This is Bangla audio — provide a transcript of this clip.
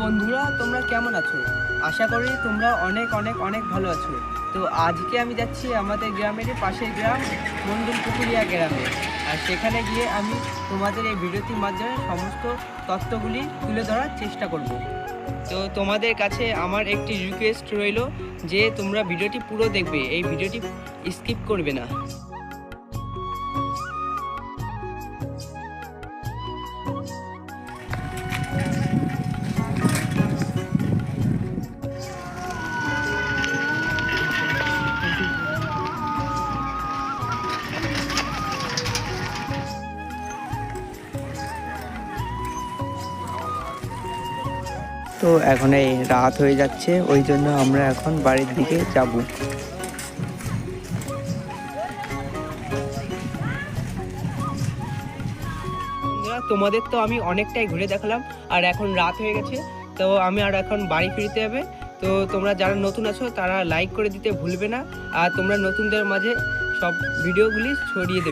বন্ধুরা, তোমরা কেমন আছো? আশা করি তোমরা অনেক অনেক অনেক ভালো আছো। তো আজকে আমি যাচ্ছি আমাদের গ্রামেরই পাশের গ্রাম মণ্ডলপুকুরিয়া গ্রামে। আর সেখানে গিয়ে আমি তোমাদের এই ভিডিওটির মাধ্যমে সমস্ত তথ্যগুলি তুলে ধরার চেষ্টা করব। তো তোমাদের কাছে আমার একটি রিকোয়েস্ট রইল যে তোমরা ভিডিওটি পুরো দেখবে, এই ভিডিওটি স্কিপ করবে না। তো এখন এই রাত হয়ে যাচ্ছে, ওই জন্য আমরা এখন বাড়ির দিকে যাব। তোমাদের তো আমি অনেকটাই ঘুরে দেখালাম, আর এখন রাত হয়ে গেছে, তো আমি আর এখন বাড়ি ফিরতে হবে। তো তোমরা যারা নতুন আছো তারা লাইক করে দিতে ভুলবে না, আর তোমরা নতুনদের মাঝে সব ভিডিওগুলি ছড়িয়ে দেবে।